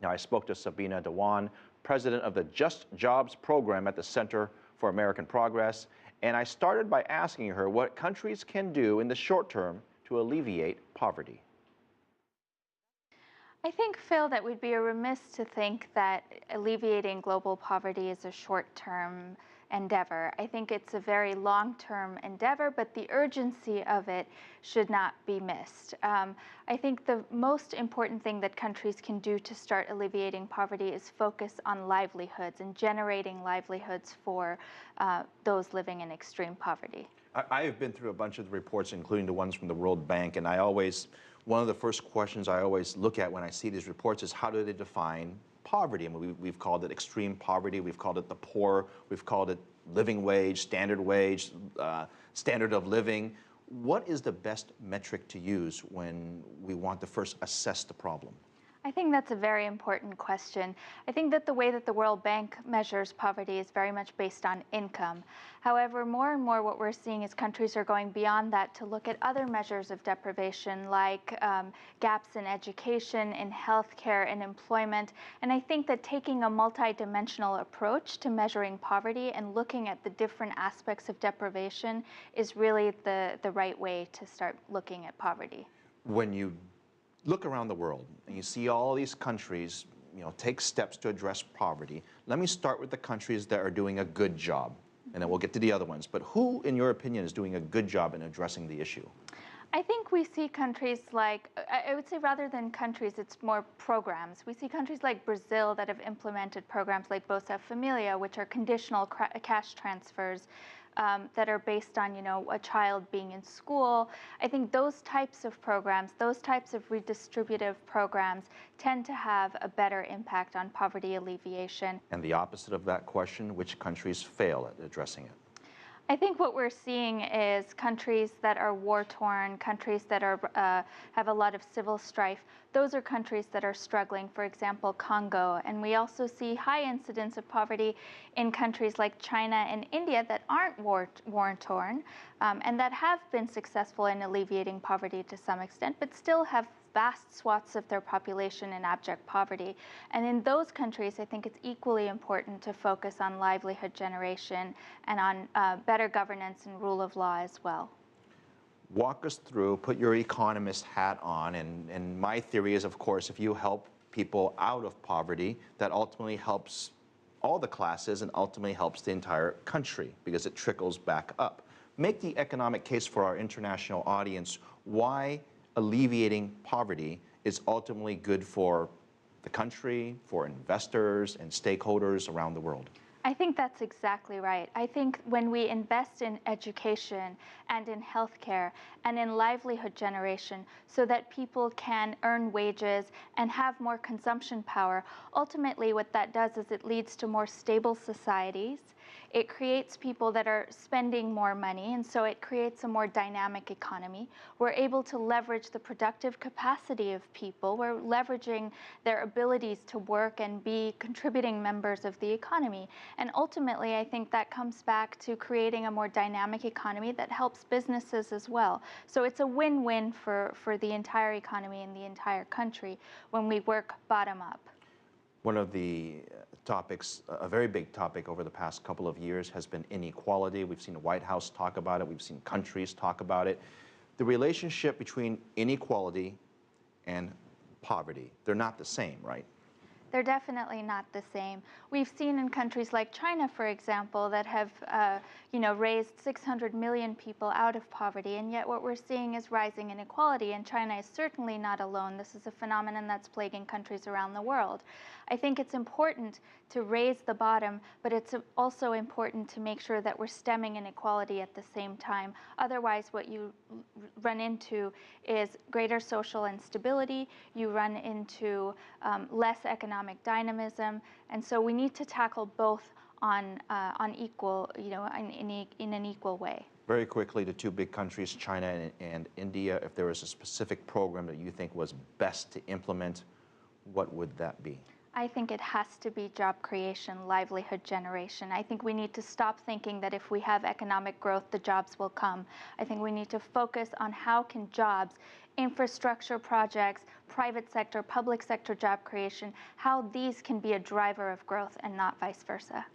Now, I spoke to Sabina Dewan, president of the Just Jobs program at the Center for American Progress, and I started by asking her what countries can do in the short term to alleviate poverty. I think, Phil, that we'd be remiss to think that alleviating global poverty is a short-term endeavor. I think it's a very long-term endeavor, but the urgency of it should not be missed. I think the most important thing that countries can do to start alleviating poverty is focus on livelihoods and generating livelihoods for those living in extreme poverty. I have been through a bunch of the reports, including the ones from the World Bank, and one of the first questions I always look at when I see these reports is how do they define poverty? I mean, we've called it extreme poverty, we've called it the poor, we've called it living wage, standard of living. What is the best metric to use when we want to first assess the problem? I think that's a very important question. I think that the way that the World Bank measures poverty is very much based on income. However, more and more what we're seeing is countries are going beyond that to look at other measures of deprivation, like gaps in education, in healthcare, in employment. And I think that taking a multidimensional approach to measuring poverty and looking at the different aspects of deprivation is really the right way to start looking at poverty. When you look around the world and you see all these countries, take steps to address poverty. Let me start with the countries that are doing a good job, and then we'll get to the other ones. But who, in your opinion, is doing a good job in addressing the issue? I think we see countries like, I would say rather than countries, it's more programs. We see countries like Brazil that have implemented programs like Bolsa Familia, which are conditional cash transfers that are based on, a child being in school. I think those types of programs, those types of redistributive programs tend to have a better impact on poverty alleviation. And the opposite of that question, which countries fail at addressing it? I think what we're seeing is countries that are war-torn, countries that are have a lot of civil strife. Those are countries that are struggling, for example, Congo. And we also see high incidence of poverty in countries like China and India that aren't war-torn and that have been successful in alleviating poverty to some extent, but still have vast swaths of their population in abject poverty. And in those countries, I think it's equally important to focus on livelihood generation and on better governance and rule of law as well. Walk us through, put your economist hat on, and my theory is, of course, if you help people out of poverty, that ultimately helps all the classes and ultimately helps the entire country because it trickles back up. Make the economic case for our international audience why alleviating poverty is ultimately good for the country, for investors and stakeholders around the world. I think that's exactly right. I think when we invest in education and in healthcare and in livelihood generation so that people can earn wages and have more consumption power, ultimately what that does is it leads to more stable societies. It creates people that are spending more money, and so it creates a more dynamic economy. We're able to leverage the productive capacity of people. We're leveraging their abilities to work and be contributing members of the economy. And ultimately, I think that comes back to creating a more dynamic economy that helps businesses as well. So it's a win-win for the entire economy and the entire country when we work bottom up. One of the topics, a very big topic over the past couple of years has been inequality. We've seen the White House talk about it. We've seen countries talk about it. The relationship between inequality and poverty, they're not the same, right? They're definitely not the same. We've seen in countries like China, for example, that have raised 600 million people out of poverty, and yet what we're seeing is rising inequality, and China is certainly not alone. This is a phenomenon that's plaguing countries around the world. I think it's important to raise the bottom, but it's also important to make sure that we're stemming inequality at the same time. Otherwise, what you run into is greater social instability, you run into less economic dynamism, and so we need to tackle both on equal, in an equal way. Very quickly, the two big countries, China and India, if there was a specific program that you think was best to implement, what would that be? I think it has to be job creation, livelihood generation. I think we need to stop thinking that if we have economic growth, the jobs will come. I think we need to focus on how can jobs infrastructure projects, private sector, public sector job creation, how these can be a driver of growth and not vice versa.